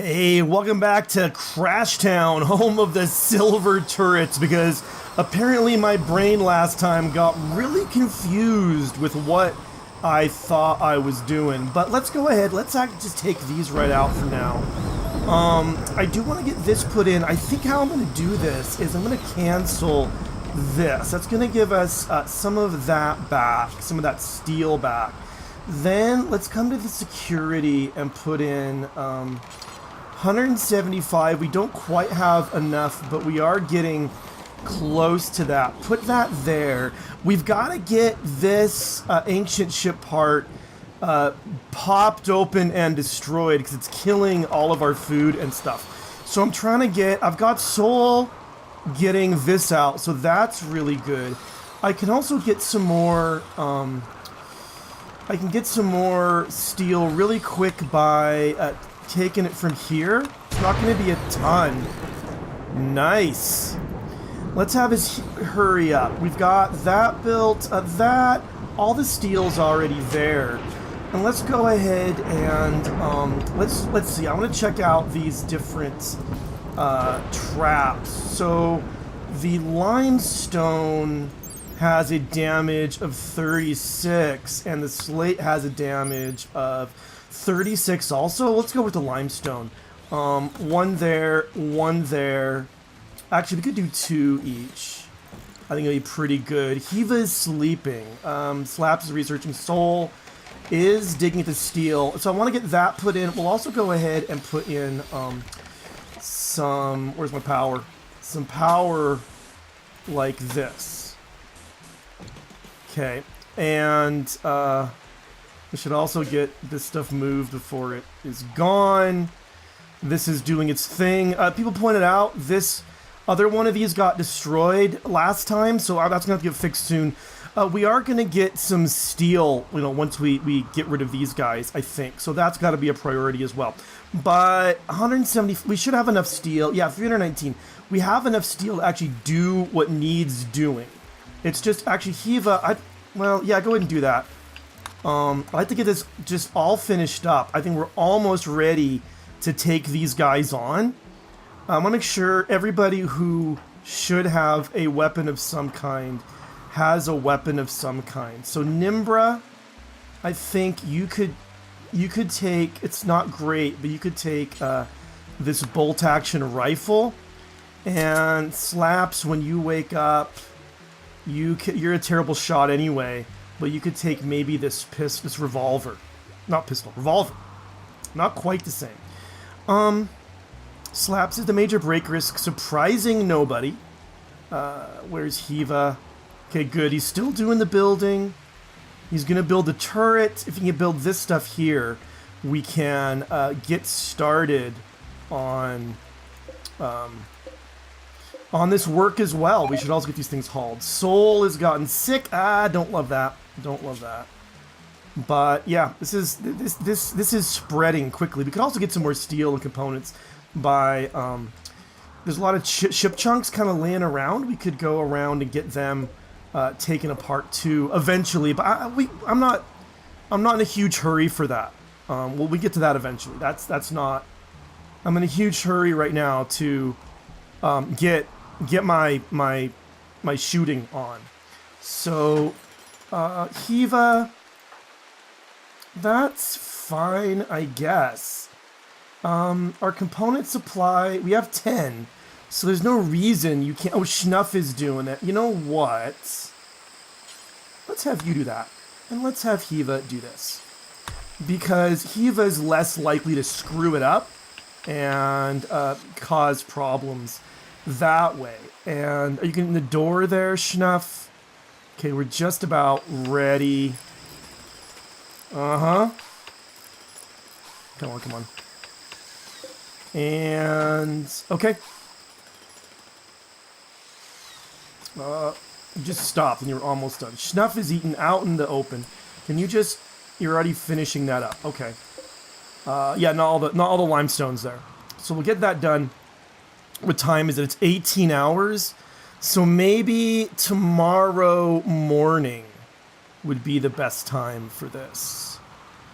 Hey, welcome back to Crash Town, home of the silver turrets, because apparently my brain last time got really confused with what I thought I was doing. But let's go ahead, let's just take these right out for now. I do want to get this put in. I think how I'm going to do this is I'm going to cancel this. That's going to give us some of that back, some of that steel back. Then let's come to the security and put in 175. We don't quite have enough, but we are getting close to that. Put that there. We've got to get this ancient ship part popped open and destroyed because it's killing all of our food and stuff. So I'm trying to get, I've got Soul getting this out, so that's really good. I can also get some more, I can get some more steel really quick by taking it from here. It's not going to be a ton. Nice. Let's have us hurry up. We've got that built, all the steel's already there. And let's go ahead and let's see. I want to check out these different traps. So the limestone has a damage of 36, and the slate has a damage of 36 also. Let's go with the limestone. One there, one there. Actually, we could do two each. I think it'll be pretty good. Hiva is sleeping. Slaps is researching. Soul is digging into steel. So I want to get that put in. We'll also go ahead and put in some... Where's my power? Some power like this. Okay. And we should also get this stuff moved before it is gone. This is doing its thing. People pointed out this other one of these got destroyed last time, so that's going to have to get fixed soon. We are going to get some steel, you know, once we get rid of these guys, I think. So that's got to be a priority as well. But 170, we should have enough steel. Yeah, 319. We have enough steel to actually do what needs doing. It's just actually Hiva. Well, yeah, go ahead and do that. I'd like to get this just all finished up. I think we're almost ready to take these guys on. I want to make sure everybody who should have a weapon of some kind has a weapon of some kind. So Nimbra, I think you could take, it's not great, but you could take this bolt action rifle. And Slaps, when you wake up, you're a terrible shot anyway, but you could take maybe this revolver. Not pistol, revolver. Not quite the same. Slaps is the major break risk, surprising nobody. Where's Hiva? Okay, good. He's still doing the building. He's going to build the turret. If he can build this stuff here, we can get started on this work as well. We should also get these things hauled. Soul has gotten sick. Don't love that. Don't love that. But yeah, this is spreading quickly. We could also get some more steel and components by there's a lot of ship chunks kind of laying around. We could go around and get them taken apart too eventually. But I'm not in a huge hurry for that. We get to that eventually. That's not. I'm in a huge hurry right now to get my shooting on. So Hiva, that's fine, I guess. Our component supply, we have 10, so there's no reason you can't. Oh, Schnuff is doing it. You know what? Let's have you do that, and let's have Hiva do this, because Hiva is less likely to screw it up and cause problems that way. And are you getting the door there, Schnuff? Okay, we're just about ready. Come on, come on. And okay. Just stopped and you're almost done. Schnuff is eaten out in the open. Can you just? You're already finishing that up. Okay. Yeah, not all the limestones there. So we'll get that done. What time is it? It's 18 hours. So maybe tomorrow morning would be the best time for this.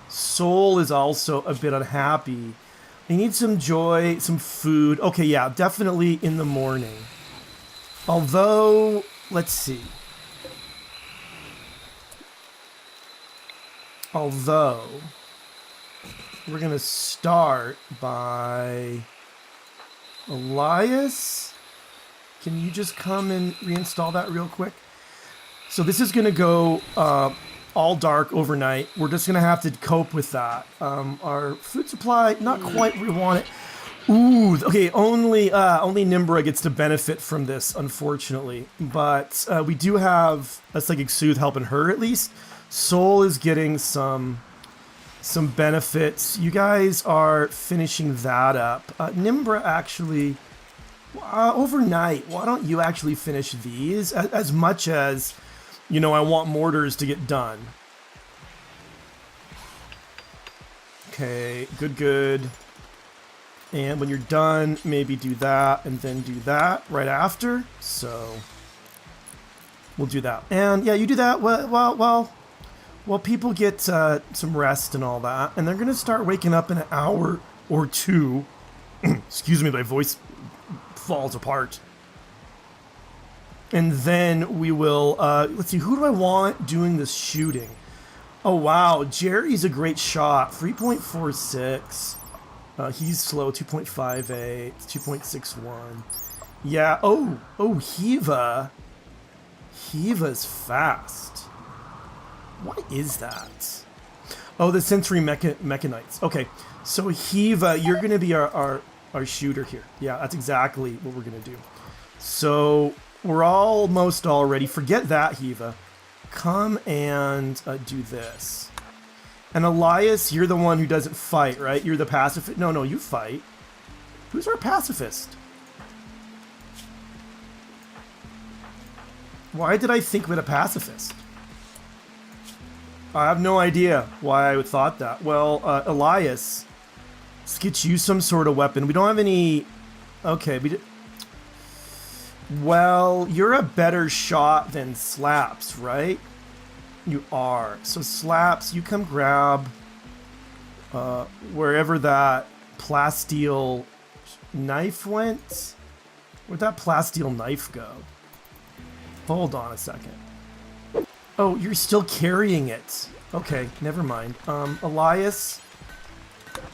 Soul is also a bit unhappy. I need some joy, some food. Okay, yeah, definitely in the morning. Although, let's see. Although, we're going to start by... Elias? Can you just come and reinstall that real quick? So this is going to go all dark overnight. We're just going to have to cope with that. Our food supply, not quite where we want it. Ooh, okay, only Nimbra gets to benefit from this, unfortunately. But we do have a Psychic Soothe helping her, at least. Soul is getting some benefits. You guys are finishing that up. Nimbra actually, overnight, why don't you actually finish these? As much as, you know, I want mortars to get done. Okay, good. And when you're done, maybe do that and then do that right after. So we'll do that. And yeah, you do that well, people get some rest and all that, and they're going to start waking up in an hour or two. Excuse me, my voice falls apart. And then we will, let's see, who do I want doing this shooting? Oh, wow, Jerry's a great shot, 3.46. He's slow, 2.58, 2.61. Yeah, oh, Hiva. Hiva's fast. What is that? Oh, the sensory mechanites. Okay, so Hiva, you're going to be our shooter here. Yeah, that's exactly what we're going to do. So we're almost all ready. Forget that, Hiva. Come and do this. And Elias, you're the one who doesn't fight, right? You're the pacifist. No, you fight. Who's our pacifist? Why did I think with a pacifist? I have no idea why I thought that. Well, Elias, let's get you some sort of weapon. We don't have any... Okay, well, you're a better shot than Slaps, right? You are. So Slaps, you come grab wherever that plasteel knife went. Where'd that plasteel knife go? Hold on a second. Oh, you're still carrying it. Okay, never mind. Elias,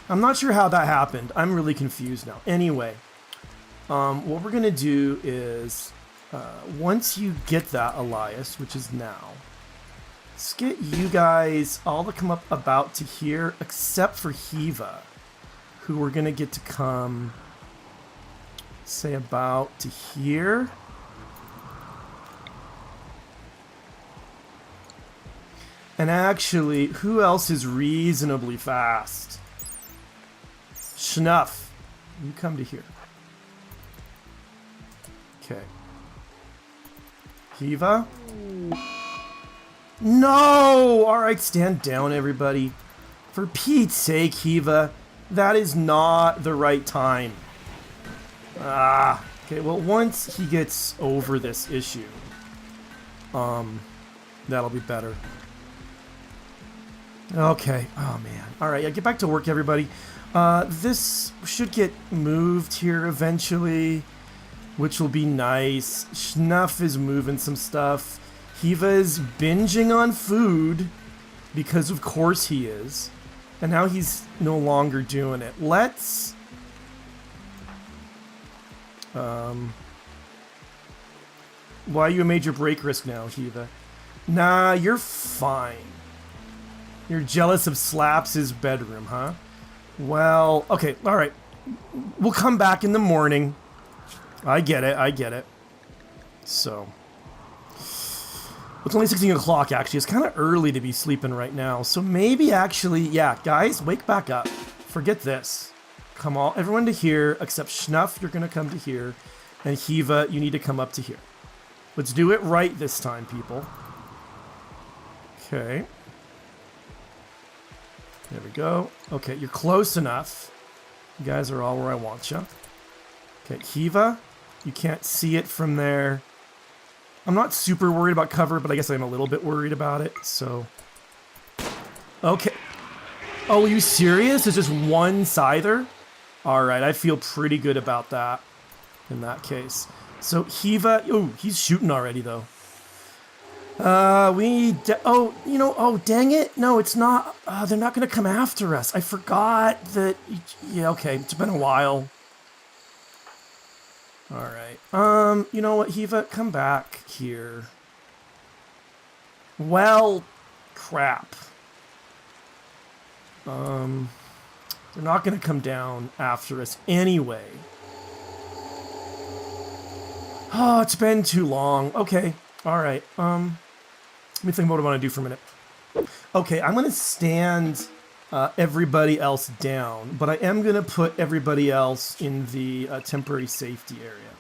I'm not sure how that happened. I'm really confused now. Anyway, what we're going to do is, once you get that, Elias, which is now, let's get you guys all to come up about to here, except for Hiva, who we're going to get to come, say, about to here. And actually, who else is reasonably fast? Schnuff, you come to here. Okay. Hiva? No! Alright, stand down, everybody. For Pete's sake, Hiva, that is not the right time. Okay, well, once he gets over this issue, that'll be better. Okay. Oh, man. All right. Yeah, get back to work, everybody. This should get moved here eventually, which will be nice. Schnuff is moving some stuff. Hiva is binging on food because, of course, he is. And now he's no longer doing it. Let's... Why are you a major break risk now, Hiva? Nah, you're fine. You're jealous of Slaps' bedroom, huh? Well, okay, alright. We'll come back in the morning. I get it. So. It's only 16 o'clock, actually. It's kind of early to be sleeping right now. So maybe actually, yeah, guys, wake back up. Forget this. Come all, everyone to here, except Schnuff, you're going to come to here. And Hiva, you need to come up to here. Let's do it right this time, people. Okay. There we go. Okay, you're close enough. You guys are all where I want you. Okay, Hiva, you can't see it from there. I'm not super worried about cover, but I guess I'm a little bit worried about it, so... Okay. Oh, are you serious? It's just one Scyther? All right, I feel pretty good about that in that case. So Hiva, oh, he's shooting already though. Oh, you know, oh, dang it. No, it's not. They're not going to come after us. I forgot that. Yeah, okay. It's been a while. All right. You know what, Hiva? Come back here. Well, crap. They're not going to come down after us anyway. Oh, it's been too long. Okay. All right. Let me think about what I want to do for a minute. Okay, I'm going to stand everybody else down, but I am going to put everybody else in the temporary safety area.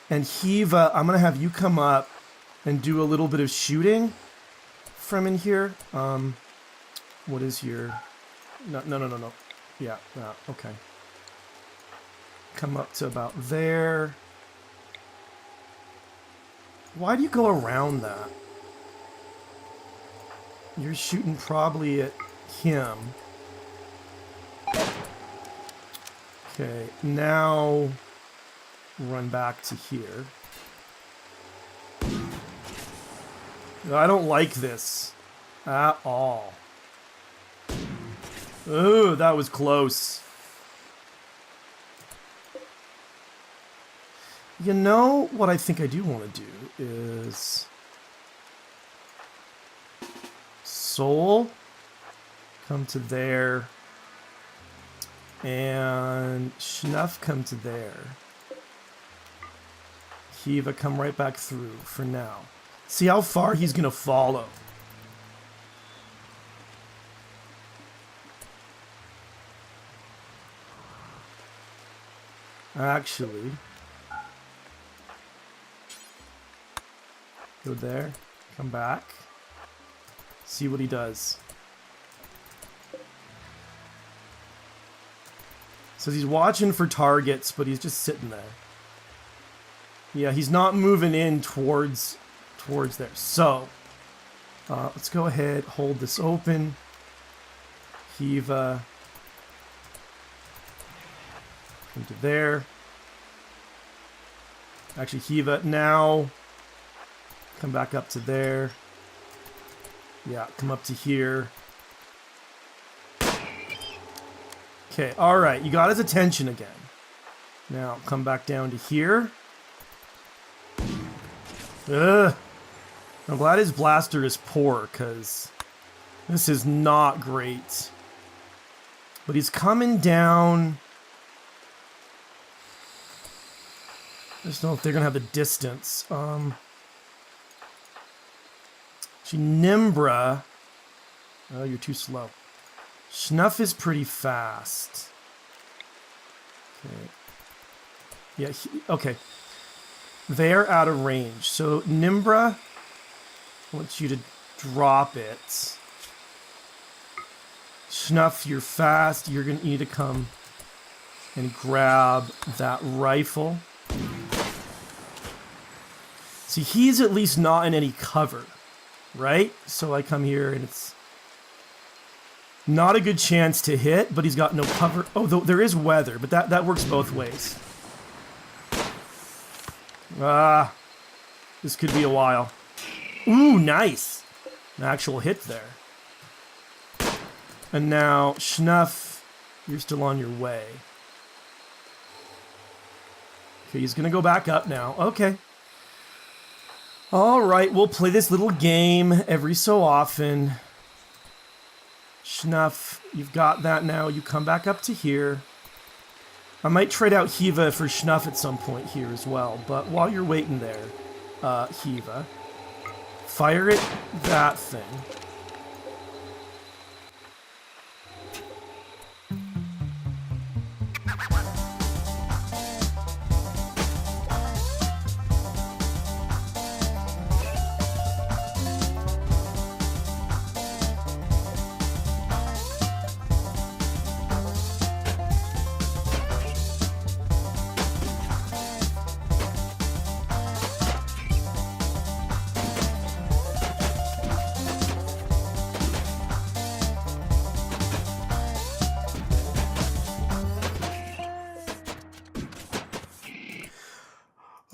And Hiva, I'm going to have you come up and do a little bit of shooting from in here. What is your... No. Yeah, okay. Come up to about there. Why do you go around that? You're shooting probably at him. Okay, now run back to here. I don't like this at all. Oh, that was close. You know what I think I do want to do is Soul, come to there, and Schnuff come to there. Hiva, come right back through for now. See how far he's gonna follow. Actually, go there, come back, see what he does. So he's watching for targets, but he's just sitting there. Yeah, he's not moving in towards there. So, let's go ahead, hold this open. Hiva, come to there. Actually, Hiva, now come back up to there. Yeah, come up to here. Okay, alright, you got his attention again. Now, come back down to here. Ugh. I'm glad his blaster is poor, because this is not great. But he's coming down. I just don't know if they're going to have the distance. Actually, Nimbra. Oh, you're too slow. Schnuff is pretty fast. Okay. Yeah, okay. They're out of range. So, Nimbra wants you to drop it. Schnuff, you're fast. You're going to need to come and grab that rifle. See, he's at least not in any cover, right? So I come here and it's not a good chance to hit, but he's got no cover. Oh, there is weather, but that works both ways. This could be a while. Ooh, nice. An actual hit there. And now, Schnuff, you're still on your way. Okay, he's going to go back up now. Okay. All right, we'll play this little game every so often. Schnuff, you've got that now. You come back up to here. I might trade out Hiva for Schnuff at some point here as well. But while you're waiting there, Hiva, fire at that thing.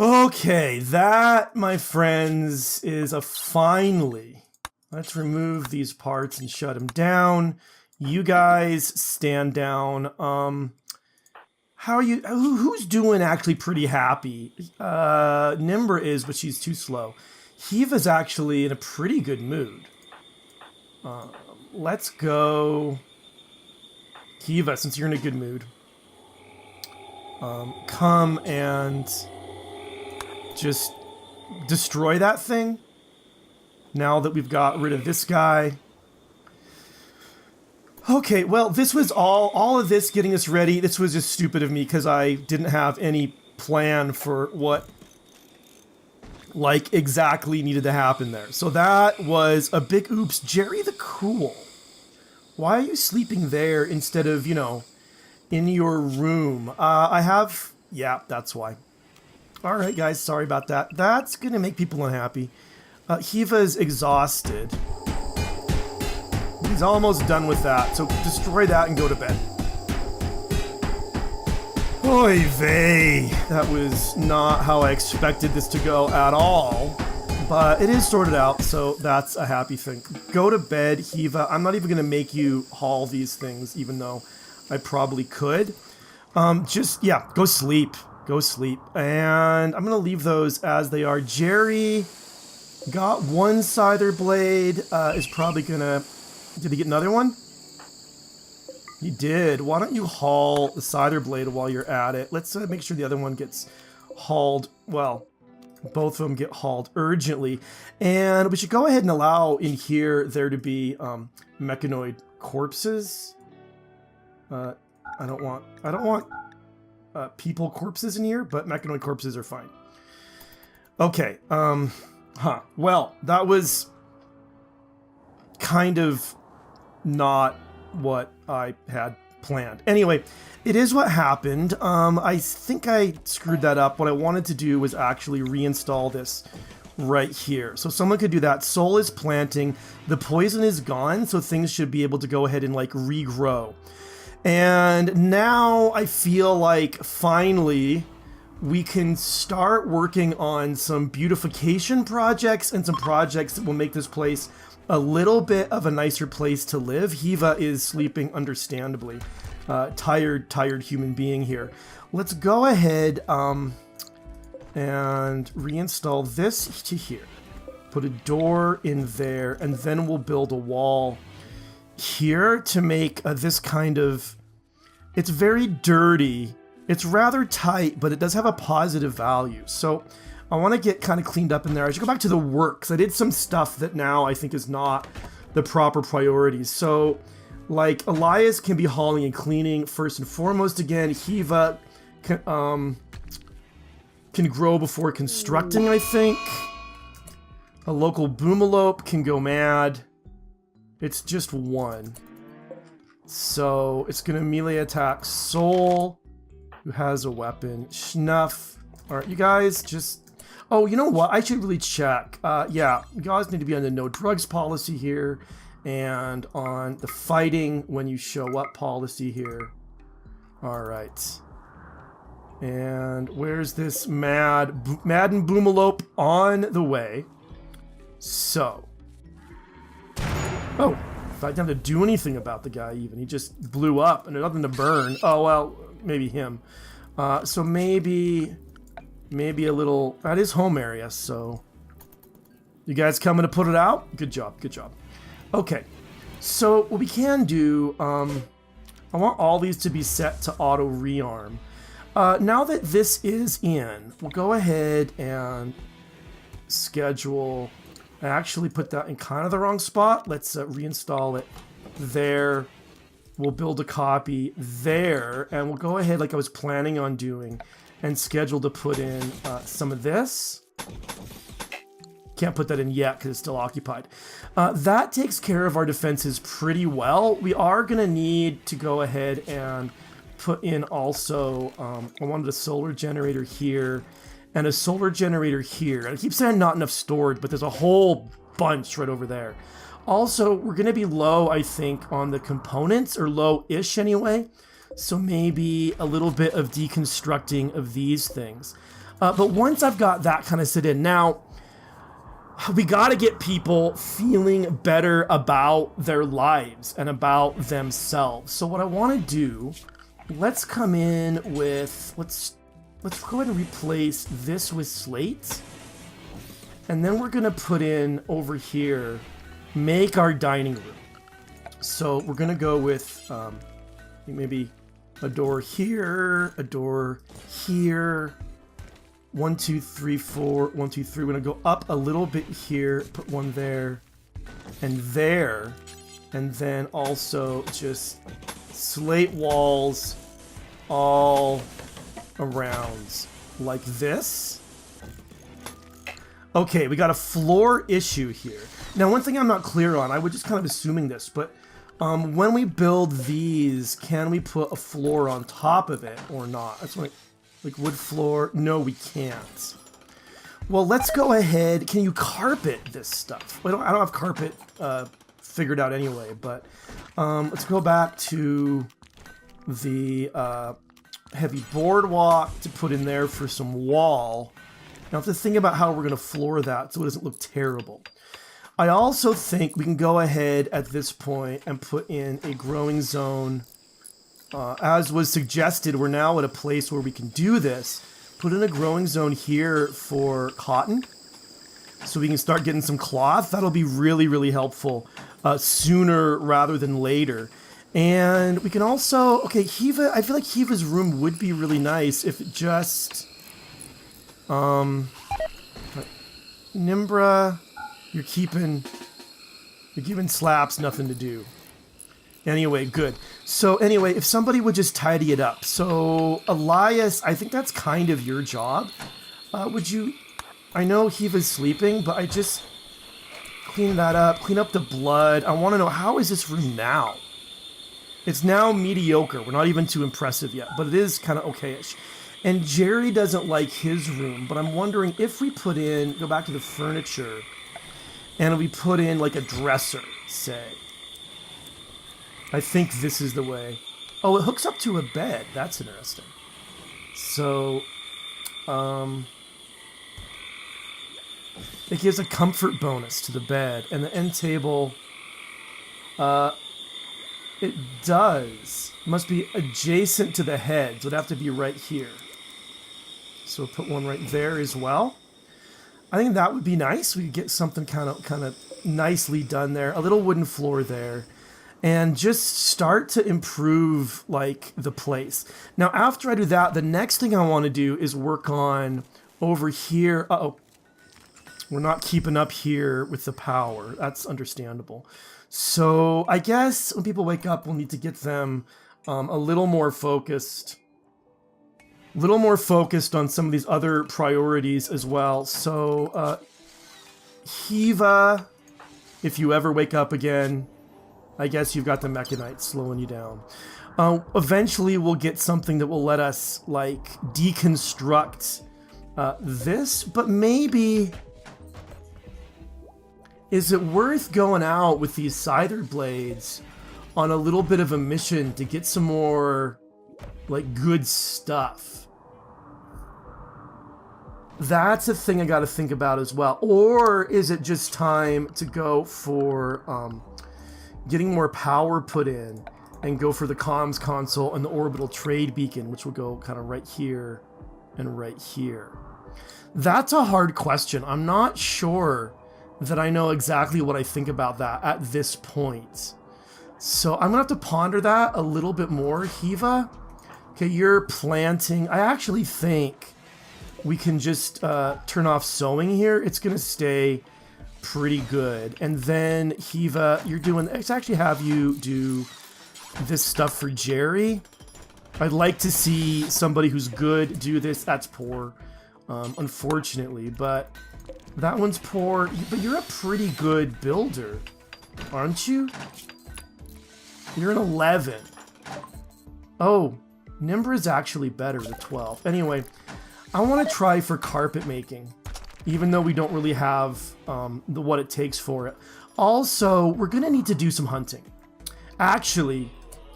Okay, that, my friends, is a finally. Let's remove these parts and shut them down. You guys stand down. How are you? Who's doing actually pretty happy? Nimber is, but she's too slow. Hiva's actually in a pretty good mood. Let's go. Hiva, since you're in a good mood. Come and just destroy that thing. Now that we've got rid of this guy. Okay, well, this was all of this getting us ready. This was just stupid of me because I didn't have any plan for what, like, exactly needed to happen there. So that was a big oops. Jerry the Cool. Why are you sleeping there instead of, you know, in your room? Yeah, that's why. All right, guys, sorry about that. That's going to make people unhappy. Hiva's exhausted. He's almost done with that, so destroy that and go to bed. Oy vey. That was not how I expected this to go at all. But it is sorted out, so that's a happy thing. Go to bed, Hiva. I'm not even going to make you haul these things, even though I probably could. Yeah, go sleep. Go sleep. And I'm going to leave those as they are. Jerry got one scyther blade. Is probably going to... Did he get another one? He did. Why don't you haul the scyther blade while you're at it? Let's make sure the other one gets hauled. Well, both of them get hauled urgently. And we should go ahead and allow in here there to be mechanoid corpses. I don't want people corpses in here, but mechanoid corpses are fine. Okay. Well, that was kind of not what I had planned. Anyway, it is what happened. I think I screwed that up. What I wanted to do was actually reinstall this right here. So someone could do that. Soul is planting. The poison is gone, so things should be able to go ahead and like regrow. And now I feel like finally we can start working on some beautification projects and some projects that will make this place a little bit of a nicer place to live. Hiva is sleeping understandably. Tired human being here. Let's go ahead and reinstall this to here. Put a door in there, and then we'll build a wall here to make this kind of... It's very dirty. It's rather tight, but it does have a positive value. So I want to get kind of cleaned up in there. I should go back to the works. I did some stuff that now I think is not the proper priorities. So, like, Elias can be hauling and cleaning first and foremost. Again, Hiva can grow before constructing, I think. A local boomalope can go mad. It's just one. So it's going to melee attack Soul, who has a weapon. Schnuff. All right, you guys just... Oh, you know what? I should really check. Yeah, you guys need to be on the no drugs policy here and on the fighting when you show up policy here. All right. And where's this Madden Boomalope on the way? So. Oh, I didn't have to do anything about the guy even. He just blew up and there's nothing to burn. Oh, well, maybe him. So maybe a little... That is home area, so... You guys coming to put it out? Good job, good job. Okay, so what we can do... I want all these to be set to auto rearm. Now that this is in, we'll go ahead and schedule... I actually put that in kind of the wrong spot. Let's reinstall it there. We'll build a copy there, and we'll go ahead like I was planning on doing and schedule to put in some of this. Can't put that in yet because it's still occupied. That takes care of our defenses pretty well. We are going to need to go ahead and put in also, I wanted a solar generator here and a solar generator here. I keep saying not enough stored, but there's a whole bunch right over there. Also, we're going to be low, I think, on the components, or low-ish anyway. So maybe a little bit of deconstructing of these things. But once I've got that kind of set in, now we got to get people feeling better about their lives and about themselves. So what I want to do, let's come in with, let's go ahead and replace this with slate. And then we're going to put in over here, make our dining room. So we're going to go with maybe a door here, a door here. 1, 2, 3, 4, 1, 2, 3. We're going to go up a little bit here, put one there, and there. And then also just slate walls all around like this. Okay, we got a floor issue here. Now, one thing I'm not clear on, I was just kind of assuming this, but when we build these, can we put a floor on top of it or not? That's what like wood floor? No, we can't. Well, let's go ahead. Can you carpet this stuff? Well, I don't have carpet figured out anyway, but let's go back to the heavy boardwalk to put in there for some wall. Now, I have to think about how we're going to floor that so it doesn't look terrible. I also think we can go ahead at this point and put in a growing zone. As was suggested, we're now at a place where we can do this. Put in a growing zone here for cotton, so we can start getting some cloth. That'll be really, really helpful sooner rather than later. And we can also, okay, Hiva, I feel like Hiva's room would be really nice if it just, Nimbra, you're keeping slaps nothing to do. Anyway, good. So anyway, if somebody would just tidy it up. So Elias, I think that's kind of your job. Would you, I know Hiva's sleeping, but I just clean that up, clean up the blood. I want to know, how is this room now? It's now mediocre. We're not even too impressive yet, but it is kind of okay-ish. And Jerry doesn't like his room, but I'm wondering if we put in, go back to the furniture, and we put in like a dresser, say. I think this is the way. Oh, it hooks up to a bed. That's interesting. So, it gives a comfort bonus to the bed. And the end table, it does. It must be adjacent to the head, so it'd have to be right here. So we'll put one right there as well. I think that would be nice. We could get something kind of nicely done there. A little wooden floor there. And just start to improve, like, the place. Now, after I do that, the next thing I want to do is work on over here. Uh-oh. We're not keeping up here with the power. That's understandable. So I guess when people wake up, we'll need to get them a little more focused. A little more focused on some of these other priorities as well. So, Hiva, if you ever wake up again, I guess you've got the Mechanites slowing you down. Eventually, we'll get something that will let us, like, deconstruct this, but maybe... Is it worth going out with these Scyther blades on a little bit of a mission to get some more, like, good stuff? That's a thing I gotta think about as well. Or is it just time to go for getting more power put in and go for the comms console and the orbital trade beacon, which will go kind of right here and right here? That's a hard question. I'm not sure that I know exactly what I think about that at this point. So I'm gonna have to ponder that a little bit more. Hiva, okay, you're planting. I actually think we can just turn off sowing here. It's gonna stay pretty good. And then Hiva, you're doing, let's actually have you do this stuff for Jerry. I'd like to see somebody who's good do this. That's poor, unfortunately, but that one's poor. But you're a pretty good builder, aren't you? You're an 11. Oh, Nimbra is actually better than 12. Anyway, I want to try for carpet making, even though we don't really have what it takes for it. Also, we're going to need to do some hunting. Actually,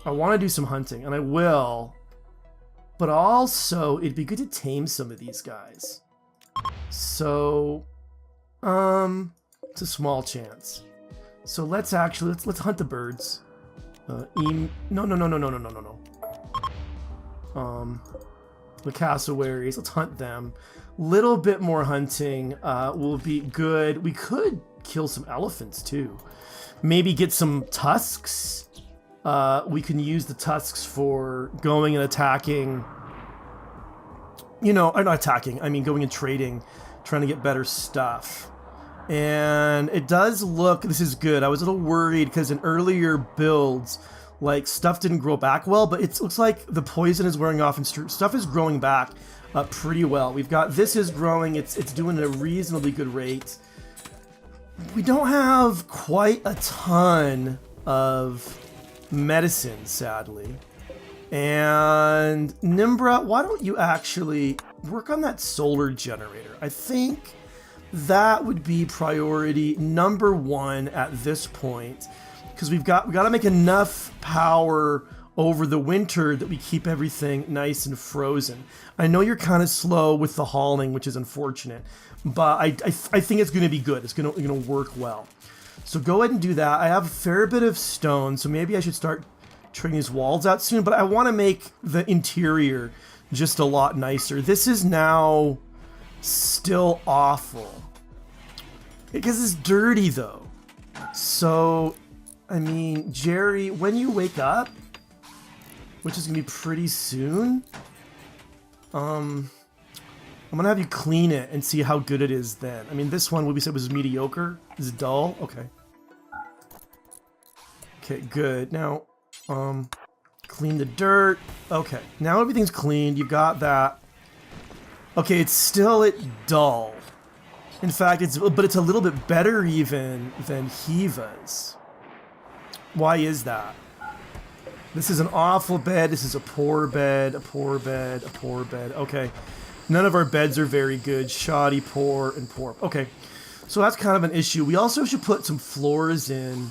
I want to do some hunting, and I will but also it'd be good to tame some of these guys. So, it's a small chance. So let's actually, let's hunt the birds. No. The cassowaries, let's hunt them. Little bit more hunting will be good. We could kill some elephants too. Maybe get some tusks. We can use the tusks for going and attacking. You know, not attacking, I mean going and trading, trying to get better stuff. And it does look, this is good. I was a little worried because in earlier builds, like stuff didn't grow back well, but it looks like the poison is wearing off and stuff is growing back pretty well. We've got, this is growing, it's doing at a reasonably good rate. We don't have quite a ton of medicine, sadly. And Nimbra, why don't you actually work on that solar generator? I think that would be priority number 1 at this point, because we got to make enough power over the winter that we keep everything nice and frozen. I know you're kind of slow with the hauling, which is unfortunate, but I think it's going to be good. It's going to work well. So go ahead and do that. I have a fair bit of stone, so maybe I should start trading these walls out soon, but I want to make the interior just a lot nicer. This is now still awful because it's dirty though. So, I mean, Jerry, when you wake up, which is gonna be pretty soon, I'm gonna have you clean it and see how good it is then. I mean, this one, what we said was mediocre, is dull. Okay. Okay, good. Now, clean the dirt. Okay, now everything's cleaned. You got that. Okay, it's still dull. In fact, it's a little bit better even than Hiva's. Why is that? This is an awful bed. This is a poor bed, a poor bed, a poor bed. Okay, none of our beds are very good. Shoddy, poor, and poor. Okay, so that's kind of an issue. We also should put some floors in.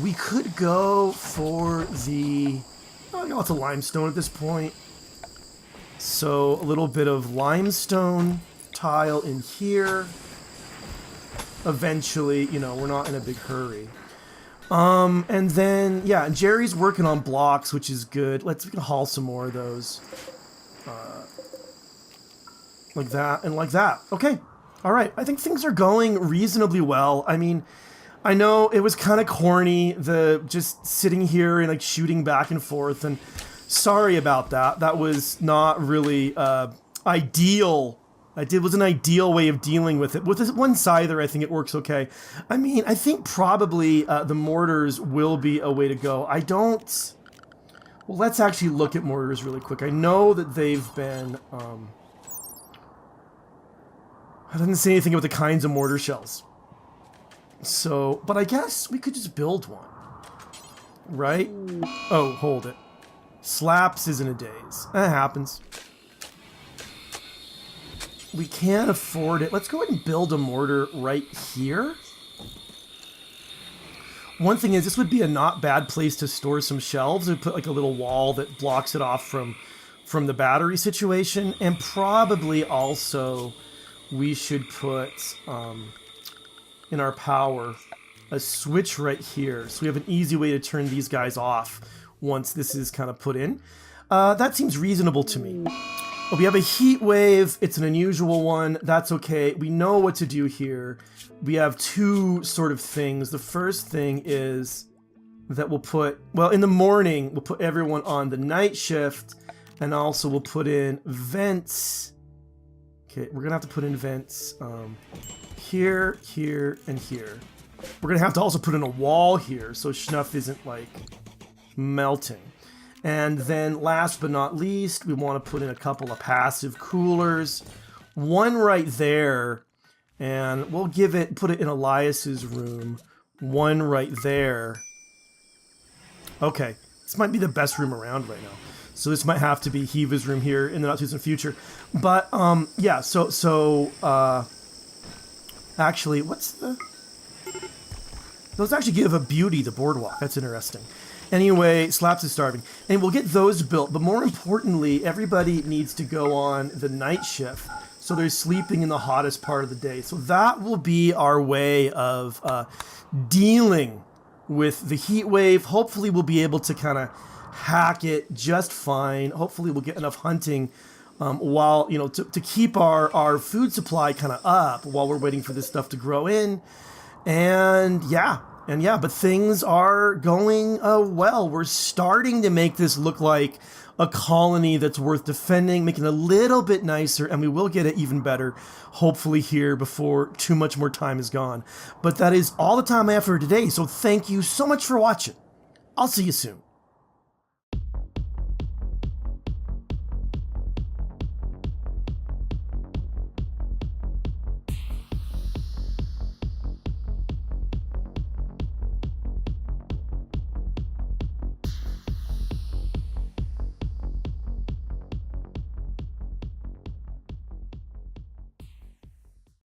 We could go for the... Oh, I got lots of limestone at this point. So a little bit of limestone tile in here. Eventually, you know, we're not in a big hurry. And then, yeah, Jerry's working on blocks, which is good. We can haul some more of those. Like that and like that. Okay. All right. I think things are going reasonably well. I mean, I know it was kind of corny, just sitting here and like shooting back and forth, and sorry about that. That was not really ideal. It was an ideal way of dealing with it. With this one scyther, I think it works okay. I mean, I think probably the mortars will be a way to go. Well, let's actually look at mortars really quick. I know that they've been... I didn't say anything about the kinds of mortar shells. So, but I guess we could just build one. Right? Oh, hold it. Slaps isn't a daze. That happens. We can't afford it. Let's go ahead and build a mortar right here. One thing is, this would be a not bad place to store some shelves. We put like a little wall that blocks it off from the battery situation. And probably also we should put in our power a switch right here. So we have an easy way to turn these guys off once this is kind of put in. That seems reasonable to me. We have a heat wave. It's an unusual one. That's okay. We know what to do here. We have two sort of things. The first thing is that we'll put, well, in the morning, we'll put everyone on the night shift, and also we'll put in vents. Okay, we're gonna have to put in vents here, here, and here. We're gonna have to also put in a wall here so Schnuff isn't like melting. And then last but not least, we want to put in a couple of passive coolers. One right there, and we'll put it in Elias's room. One right there. Okay, this might be the best room around right now. So this might have to be Hiva's room here in the not too distant future. But yeah, actually, those actually give a beauty to Boardwalk. That's interesting. Anyway, Slaps is starving. And we'll get those built, but more importantly, everybody needs to go on the night shift. So they're sleeping in the hottest part of the day. So that will be our way of dealing with the heat wave. Hopefully we'll be able to kind of hack it just fine. Hopefully we'll get enough hunting while, you know, to keep our food supply kind of up while we're waiting for this stuff to grow in. And yeah, but things are going well. We're starting to make this look like a colony that's worth defending, making it a little bit nicer, and we will get it even better, hopefully here before too much more time is gone. But that is all the time I have for today, so thank you so much for watching. I'll see you soon.